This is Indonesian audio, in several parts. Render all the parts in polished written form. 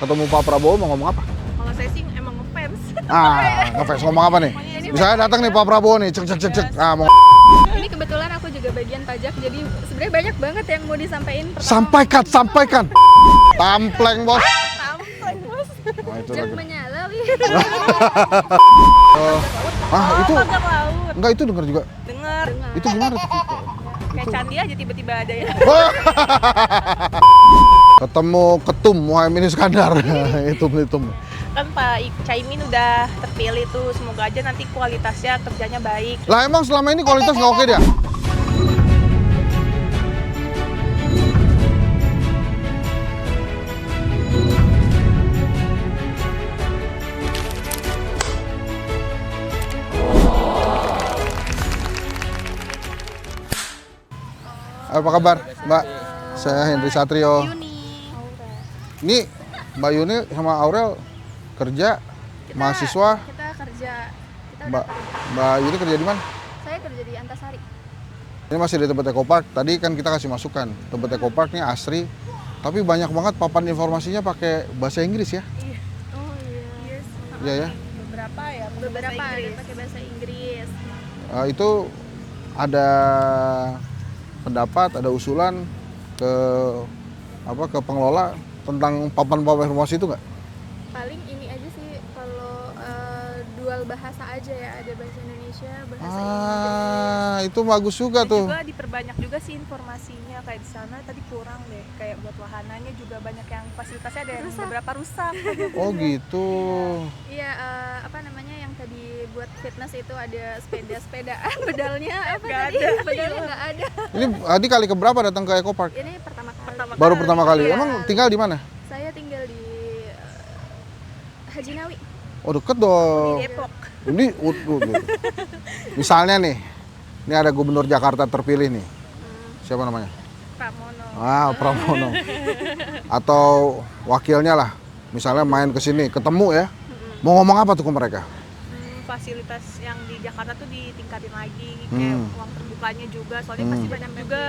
ketemu Pak Prabowo mau ngomong apa? Kalau saya sih emang ngefans. Ngefans ngomong apa nih? Misalnya datang nih Pak Prabowo nih, cek. Mau Ini kebetulan aku juga bagian pajak, jadi sebenarnya banyak banget yang mau disampaikan. sampaikan. Tampleng bos. Sampai bos. Nah, itu Jangan lagi. menyala, wih. Itu Pagar laut. enggak itu denger juga. Dengar. Itu gimana tuh? Kayak candi aja tiba-tiba ada ya. Ketemu ketum Muhaimin Iskandar. itu. Kan Pak Caimin udah terpilih tuh. Semoga aja nanti kualitasnya kerjanya baik. Lah emang selama ini kualitas nggak oke dia? Apa kabar, Mbak? Saya Henry Satrio. Yuni. Ini Mbak Yuni sama Aurel kerja mahasiswa. Kita kerja. Kita Mbak Mbak Yuni kerja di mana? Saya kerja di Antasari. Ini masih di tempat Ecopark. Tadi kan kita kasih masukan. Tempat Ecopark ini asri, tapi banyak banget papan informasinya pakai bahasa Inggris ya. Oh iya. Iya ya. Beberapa ya. Beberapa ada pakai bahasa Inggris. Itu ada pendapat, ada usulan ke ke pengelola tentang papan-papan informasi itu nggak? Paling ini aja sih kalau dual bahasa aja ya, ada bahasa Indonesia, bahasa Inggris. Itu bagus juga Dan tuh. juga diperbanyak juga sih informasinya kayak di sana tadi kurang deh. Kayak buat wahananya juga banyak yang fasilitasnya ada yang beberapa rusak. Oh gitu. Iya, apa namanya yang tadi buat fitness itu ada sepedaan, pedalnya apa Nggak tadi? ada. Pedalnya nggak ada. Ini tadi kali keberapa datang ke Ecopark? Ini pertama kali. Baru pertama kali. Iya. Emang tinggal di mana? Saya tinggal di Haji Nawi. Oh deket dong. Di Depok. Ini misalnya nih, ini ada gubernur Jakarta terpilih nih. Siapa namanya? Pramono. Pramono. Atau wakilnya lah. Misalnya main ke sini, ketemu ya. Mau ngomong apa tuh ke mereka? Fasilitas yang di Jakarta tuh ditingkatin lagi, kayak uang terbukanya juga. Soalnya pasti banyak juga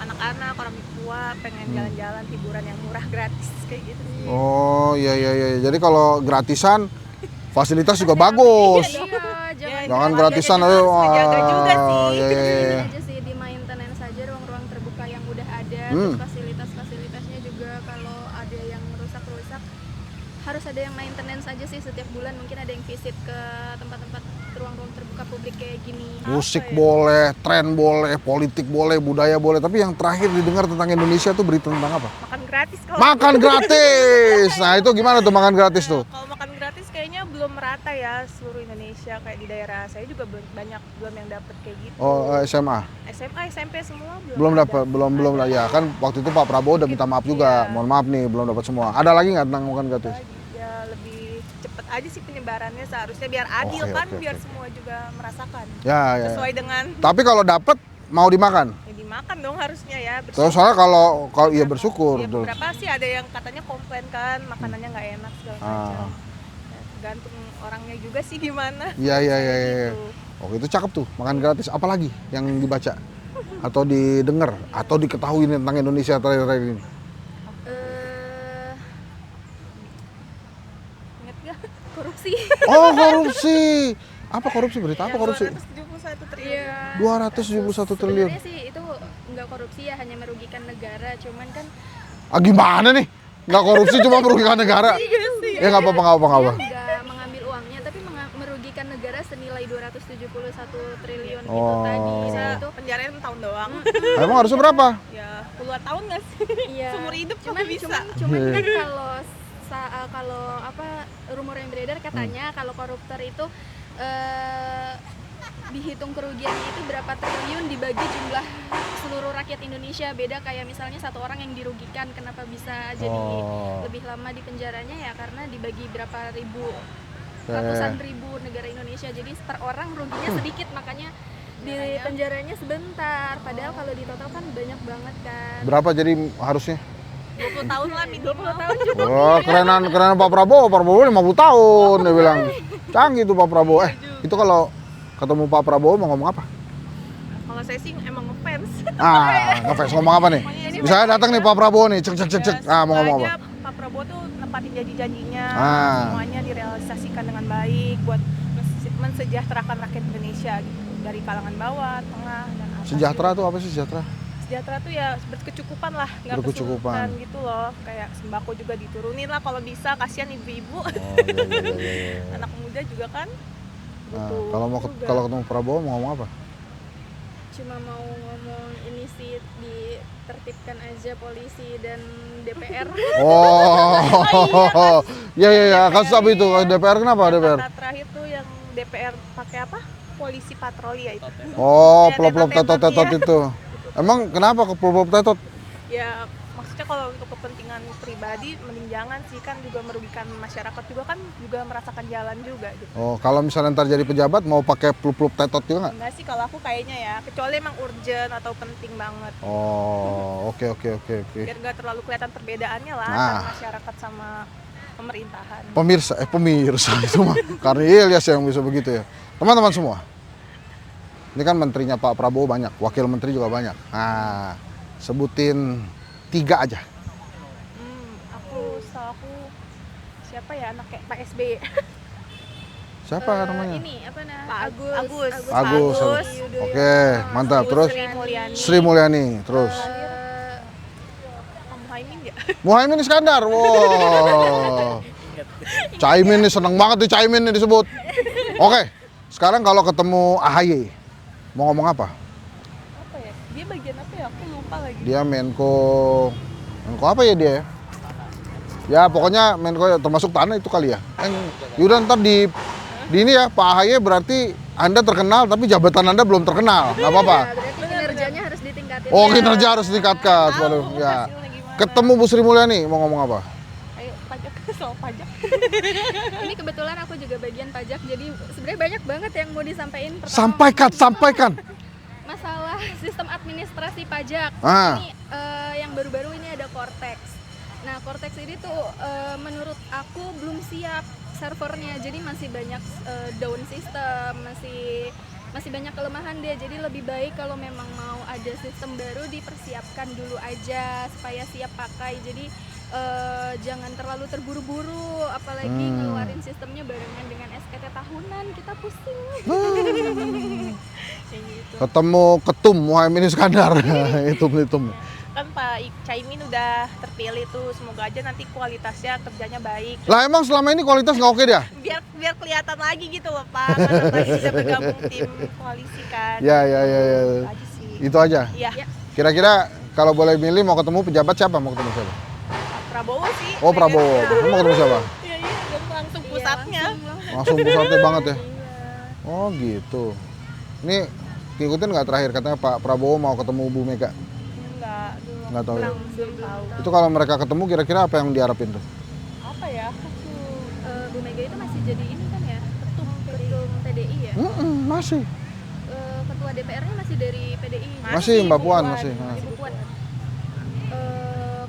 anak-anak, orang tua pengen jalan-jalan hiburan yang murah gratis kayak gitu sih. Oh iya. Jadi kalau gratisan, fasilitas juga bagus. Iya, Jangan warga gratisan, jadi ayo. harus ngejaga juga sih. Iya. Ini aja sih di maintenance saja ruang-ruang terbuka yang udah ada, terus fasilitasnya juga kalau ada yang rusak harus ada yang maintenance aja sih setiap bulan, mungkin ada yang visit ke tempat-tempat ruang-ruang terbuka publik kayak gini. Musik boleh, tren boleh, politik boleh, budaya boleh. Tapi yang terakhir didengar tentang Indonesia tuh berita tentang apa? Makan gratis kalau. Makan gratis. Nah itu gimana tuh makan gratis tuh? Kalau makan gratis kayaknya belum merata ya seluruh Indonesia, kayak di daerah saya juga belum yang dapet kayak gitu. Oh SMA. SMA, SMP semua Belum ada. dapat, belum lah ya kan waktu itu Pak Prabowo udah minta maaf juga. Iya. Mohon maaf nih belum dapat semua. Ada lagi nggak tentang makan gratis? Ya lebih cepet aja sih penyebarannya seharusnya biar adil Oke, kan, oke, biar oke. semua juga merasakan Ya. sesuai dengan Tapi kalau dapat mau dimakan. yang dimakan dong harusnya ya. Terus soalnya kalau iya bersyukur. Ya, Terus. beberapa sih ada yang katanya komplain kan makanannya nggak enak segala macam. Ya, tergantung orangnya juga sih gimana. Iya. Gitu. Oke itu cakep tuh makan gratis. Apalagi yang dibaca atau didengar atau diketahui nih tentang Indonesia terakhir ini? Ingat gak? Korupsi. Oh korupsi. Apa korupsi? Berita apa korupsi? 271 triliun. Iya. 271 triliun. Sebenarnya sih itu nggak korupsi ya, hanya merugikan negara, cuman kan Gimana nih? Nggak korupsi cuma merugikan negara. Ya nggak apa-apa. nggak mengambil uangnya, tapi merugikan negara senilai 271 triliun itu Oh. tadi. Bisa Nah, itu penjarain tahun doang. Emang harusnya berapa? Ya puluhan tahun nggak sih? iya. Seumur hidup cuman juga bisa. cuman kan kalau apa rumor yang beredar katanya kalau koruptor itu dihitung kerugiannya itu berapa triliun dibagi jumlah seluruh rakyat Indonesia. Beda kayak misalnya satu orang yang dirugikan, kenapa bisa jadi lebih lama di penjaranya ya karena dibagi berapa ribu, ratusan ribu negara Indonesia, jadi per orang ruginya sedikit, makanya di penjaranya sebentar, padahal kalau di total kan banyak banget kan. Berapa jadi harusnya? 20 tahun lah minimal. 20 tahun juga. Oh, kerenan Pak Prabowo. Pak Prabowo 50 tahun dia bilang. Canggih tuh Pak Prabowo. Itu kalau ketemu Pak Prabowo mau ngomong apa? Kalau saya sih emang ngefans. Ngefans ngomong apa nih? Misalnya datang nih Pak Prabowo nih, cek. Mau ngomong apa? Pak Prabowo tuh nempatin janji-janjinya, Ah. semuanya direalisasikan dengan baik buat mensejahterakan rakyat Indonesia gitu, dari kalangan bawah, tengah, dan atas. Sejahtera gitu. tuh apa sih sejahtera? Sejahtera tuh ya berkecukupan lah, nggak Berkecukupan. kesulitan gitu loh, kayak sembako juga diturunin lah kalau bisa, kasihan ibu-ibu. Oh, iya. Anak muda juga kan Nah, butuh juga. kalau ketemu Prabowo mau ngomong apa? Cuma mau ngomong ini sih ditertibkan aja polisi dan DPR. Oh, ya. Kasus apa itu? DPR kenapa DPR? Kata terakhir tuh yang DPR pakai apa? Polisi patroli ya itu. Oh, Ya, pelop-pelop tetot-tetot tetot itu. Emang kenapa ke pelop-pelop tetot? Ya maksudnya kalau untuk kepentingan pribadi mending jangan sih, kan juga merugikan masyarakat juga, kan juga merasakan jalan juga gitu. Oh, kalau misalnya ntar jadi pejabat mau pakai pelop-pelop tetot juga nggak? Enggak sih kalau aku kayaknya ya, kecuali emang urgent atau penting banget. Oh, oke. Biar nggak terlalu kelihatan perbedaannya lah Nah. antara masyarakat sama pemerintahan. Pemirsa itu mah karena Ilyas yang bisa begitu ya. Teman-teman semua, ini kan menterinya Pak Prabowo banyak, wakil menteri juga banyak. Nah, sebutin 3 aja. Aku siapa ya anak kayak Pak SBY? Siapa namanya? Ini apa nah? Pak Agus. Agus. Yudhoyono. Oke, mantap. Terus Sri Mulyani. Sri Mulyani, terus Pak Muhaimin ya? Muhaimin Iskandar. Wow. Caimin nih seneng banget tuh Caimin nih disebut. Oke, sekarang kalau ketemu AHY mau ngomong apa? Apa ya? Dia bagian apa ya? Aku lupa lagi. Dia Menko apa ya dia? Ya pokoknya Menko termasuk tanah itu kali ya. Yaudah ntar di ini ya Pak AHY berarti Anda terkenal tapi jabatan Anda belum terkenal, nggak apa-apa. Nah, berarti kinerjanya harus ditingkatin. Oh ya. kinerja harus ditingkatkan. Waduh, ya. Hasilnya gimana? Ketemu Bu Sri Mulyani mau ngomong apa? Ayo pajak, soal pajak. Ini kebetulan aku juga bagian pajak, jadi sebenarnya banyak banget yang mau disampaikan. Pertama, Sampaikan. masalah sistem administrasi pajak. Ah. Ini yang baru-baru ini ada Cortex. Nah, Cortex ini tuh menurut aku belum siap servernya, jadi masih banyak down system, masih banyak kelemahan dia. Jadi lebih baik kalau memang mau ada sistem baru dipersiapkan dulu aja supaya siap pakai. Jadi jangan terlalu terburu-buru, apalagi ngeluarin sistemnya barengan dengan SKT tahunan, kita pusing. Kayak gitu. Ketemu ketum Muhaimin Iskandar. itu. Kan Pak Caimin udah terpilih tuh, semoga aja nanti kualitasnya kerjanya baik. Lah emang selama ini kualitas nggak oke dia? Biar kelihatan lagi gitu loh Pak, kan lagi sudah bergabung tim koalisi kan. Ya. Itu aja sih. Itu aja. Iya. Kira-kira kalau boleh milih mau ketemu pejabat siapa? Mau ketemu siapa? Prabowo sih. Oh Prabowo. Kamu mau ketemu siapa? Iya, langsung Iya, pusatnya. Langsung pusatnya banget ya. Iya. Oh gitu. Ini ngikutin nggak terakhir katanya Pak Prabowo mau ketemu Bu Mega? Nggak tahu ya. Belum tahu. Itu kalau mereka ketemu kira-kira apa yang diharapin tuh? Apa ya? Bu Mega itu masih jadi ini kan ya, ketum PDI ya. Masih. Ketua DPR-nya masih dari PDI. Masih Mbak Puan masih. Nah. Ibu Puan.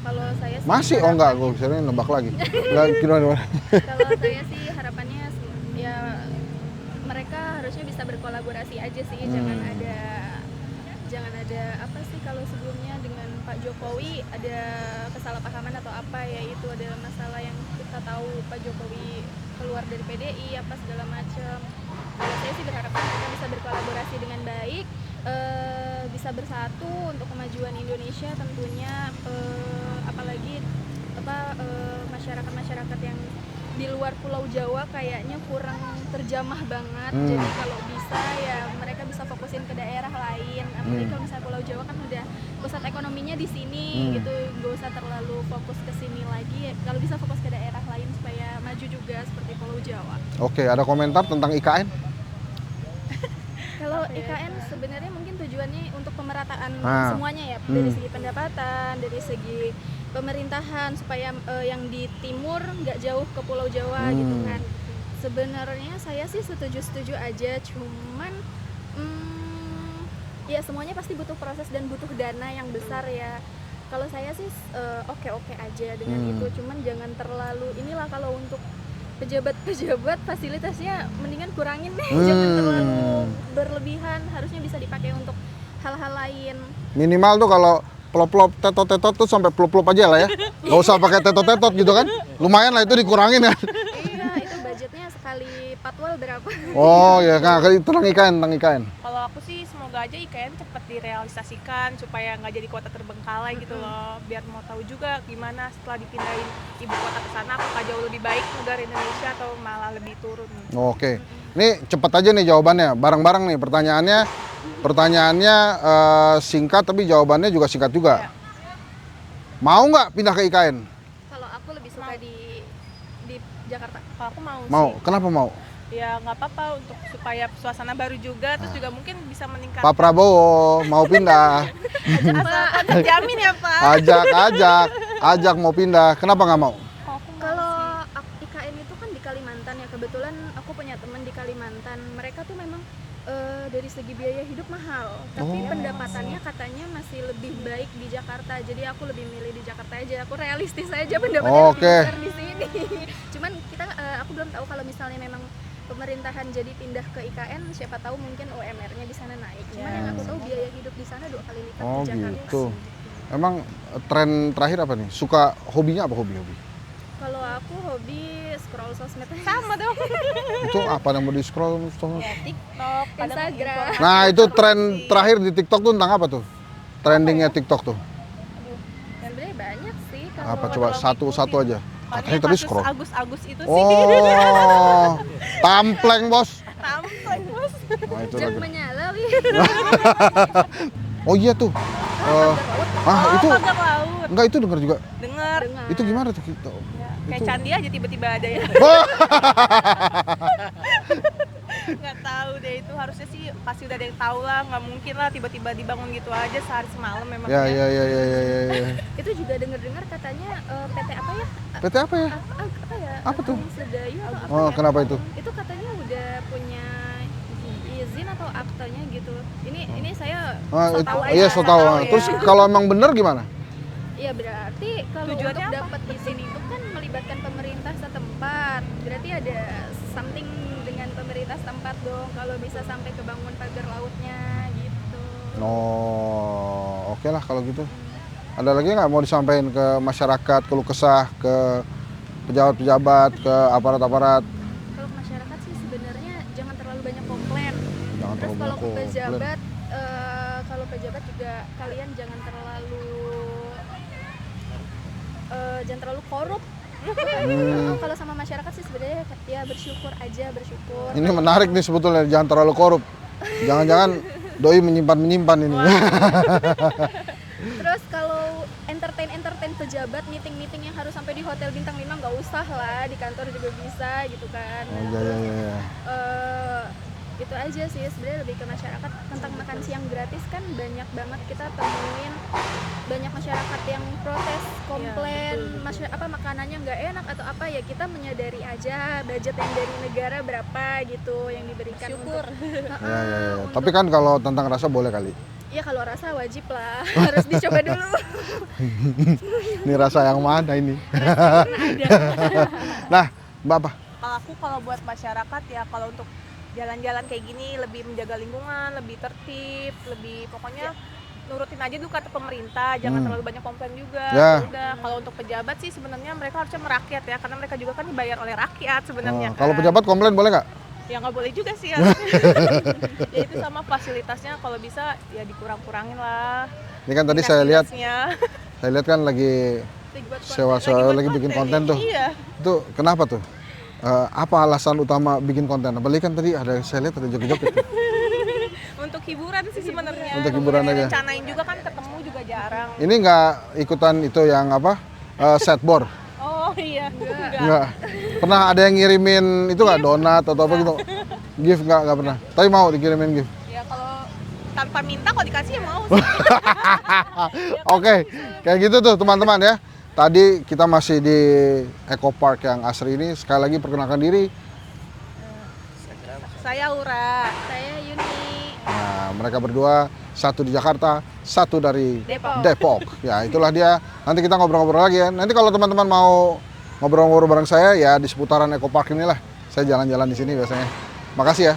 Kalau saya sih Masih oh enggak, gue kira nebak lagi. Enggak gimana? kalau saya sih harapannya ya mereka harusnya bisa berkolaborasi aja sih, jangan ada apa sih kalau sebelumnya dengan Pak Jokowi ada kesalahpahaman atau apa ya, itu ada masalah yang kita tahu Pak Jokowi keluar dari PDI apa segala macam. Kalau saya sih berharap mereka bisa berkolaborasi dengan baik, bisa bersatu untuk kemajuan Indonesia tentunya, apalagi masyarakat yang di luar Pulau Jawa kayaknya kurang terjamah banget. Jadi kalau bisa ya mereka bisa fokusin ke daerah lain, apalagi kalau misalnya Pulau Jawa kan udah pusat ekonominya di sini gitu, nggak usah terlalu fokus ke sini lagi. Kalau bisa fokus ke daerah lain supaya maju juga seperti Pulau Jawa. Oke, ada komentar tentang IKN? Kalau IKN sebenarnya mungkin tujuannya untuk pemerataan semuanya ya, dari segi pendapatan, dari segi pemerintahan, supaya yang di timur nggak jauh ke Pulau Jawa gitu kan. Sebenarnya saya sih setuju aja, cuman ya semuanya pasti butuh proses dan butuh dana yang besar ya. Kalau saya sih oke aja dengan itu, cuman jangan terlalu inilah, kalau untuk pejabat fasilitasnya mendingan kurangin deh, jangan terlalu berlebihan, harusnya bisa dipakai untuk hal-hal lain. Minimal tuh kalau plop-plop, tetot-tetot tuh sampai plop-plop aja lah ya. Nggak usah pakai tetot-tetot gitu kan. Lumayan lah itu dikurangin kan. Iya, itu budgetnya sekali patwal berapa? Oh ya, nah, tentang IKN. Kalau aku sih semoga aja IKN cepat direalisasikan supaya nggak jadi kota terbengkalai gitu loh. Biar mau tahu juga gimana setelah dipindahin ibu kota ke sana, apakah jauh lebih baik negara Indonesia atau malah lebih turun. Oke. Ini cepat aja nih jawabannya, bareng-bareng nih pertanyaannya singkat tapi jawabannya juga singkat juga. Ya. Mau nggak pindah ke IKN? Kalau aku lebih suka di Jakarta. Kalau aku mau, Mau. sih. Kenapa mau? Ya nggak apa-apa untuk supaya suasana baru juga, terus juga mungkin bisa meningkat. Pak Prabowo mau pindah. Asalkan terjamin ya Pak. Ajak mau pindah. Kenapa nggak mau? Kalau IKN itu kan di Kalimantan ya, kebetulan aku punya teman di Kalimantan. Mereka tuh memang dari segi biaya hidup mahal, tapi Oh. pendapatannya katanya masih lebih baik di Jakarta. Jadi aku lebih milih di Jakarta aja. Aku realistis aja pendapatannya Oke. lebih besar di sini. Cuman aku belum tahu kalau misalnya memang pemerintahan jadi pindah ke IKN, siapa tahu mungkin UMR-nya di sana naik. Cuman yang aku tahu biaya hidup di sana 2 kali lipat Oh di Jakarta. gitu. Emang tren terakhir apa nih? Suka hobinya apa hobi? Kalau aku hobi scroll sosmed. Sama dong. Itu apa yang mau di scroll? Ya TikTok, kadang Instagram. informasi. Nah itu tren terakhir di TikTok tuh tentang apa tuh? Trendingnya TikTok tuh? Sebenarnya banyak sih. Kalau Apa coba satu aja? Katanya Paling tadi kasus scroll. Agus itu sih. Oh, tampleng bos. Tampleng bos. Nah, itu jam lagi. menyala, Wi. Oh iya tuh. Itu Pagar laut. enggak itu dengar juga. Dengar. Dengar. Itu gimana tuh kita? Ya, kayak Itu- candi aja tiba-tiba ada ya. Nggak tahu deh, itu harusnya sih pasti udah ada yang tahu lah, nggak mungkin lah tiba-tiba dibangun gitu aja sehari semalam memang Ya. Itu juga dengar-dengar katanya PT apa ya? PT apa ya? Apa ya? Apa tuh? Agung Sedayu atau apa Oh, ya? kenapa itu? Itu katanya udah punya izin atau aktenya gitu. Ini saya Ah, tahu iya, aja. so tahu. tahu ya. Terus kalau emang bener gimana? Ya berarti kalau Tujuannya untuk apa? dapat izin itu kan melibatkan pemerintah setempat. Berarti ada something dengan pemerintah setempat dong kalau bisa sampai kebangun pagar lautnya gitu. Oh, oke lah kalau gitu. Ada lagi nggak mau disampaikan ke masyarakat, keluh kesah, ke pejabat-pejabat, ke aparat-aparat? Kalau ke masyarakat sih sebenarnya jangan terlalu banyak komplain. Jangan Terus terlalu kalau ke komplain. pejabat, juga kalian jangan terlalu korup. Kalau sama masyarakat sih sebenarnya ya bersyukur aja, bersyukur. Ini menarik nih sebetulnya, jangan terlalu korup. Jangan-jangan doi menyimpan ini. Terus kalau entertain pejabat, meeting yang harus sampai di hotel bintang 5 nggak usah lah, di kantor juga bisa gitu kan. Oh, iya. Itu aja sih sebenarnya, lebih ke masyarakat tentang makan siang gratis kan banyak banget kita temuin banyak masyarakat yang protes, komplain, makanannya nggak enak atau apa, ya kita menyadari aja budget yang dari negara berapa gitu yang diberikan. Syukur. Ya. Tapi kan kalau tentang rasa boleh kali. Ya kalau rasa wajib lah, harus dicoba dulu. Ini rasa yang mana ini? Nah, Mbak apa? Kalau buat masyarakat ya, kalau untuk jalan-jalan kayak gini lebih menjaga lingkungan, lebih tertib, lebih pokoknya nurutin aja dulu kata pemerintah, jangan terlalu banyak komplain juga. Ya. Udah, kalau untuk pejabat sih sebenarnya mereka harusnya merakyat ya, karena mereka juga kan dibayar oleh rakyat sebenarnya. Kalau kan. pejabat komplain boleh nggak? Ya nggak boleh juga sih ya. Ya itu sama fasilitasnya kalau bisa ya dikurang-kurangin lah. Ini kan tadi saya lihat Dinas-dinasnya. kan lagi Buat konten, sewa-sewa buat lagi bikin konten tuh. Iya. Itu kenapa tuh? Apa alasan utama bikin konten? Apalagi kan tadi saya lihat ada joget-joget. Untuk hiburan sih sebenarnya. Untuk hiburan aja. Rencanain juga kan ketemu juga jarang. Ini nggak ikutan itu yang apa? Setboard? Oh iya. Nggak. Pernah ada yang ngirimin itu nggak, donat atau apa gitu? Gift nggak pernah. Tapi mau dikirimin gift. Ya kalau tanpa minta kalau dikasih ya mau sih. Oke, kayak gitu tuh teman-teman ya. Tadi kita masih di Eco Park yang asri ini. Sekali lagi perkenalkan diri. Saya Ura. Saya Yuni. Nah, mereka berdua, satu di Jakarta, satu dari Depok. Depok. Ya, itulah dia. Nanti kita ngobrol-ngobrol lagi ya. Nanti kalau teman-teman mau ngobrol-ngobrol bareng saya ya di seputaran Eco Park inilah. Saya jalan-jalan di sini biasanya. Makasih ya.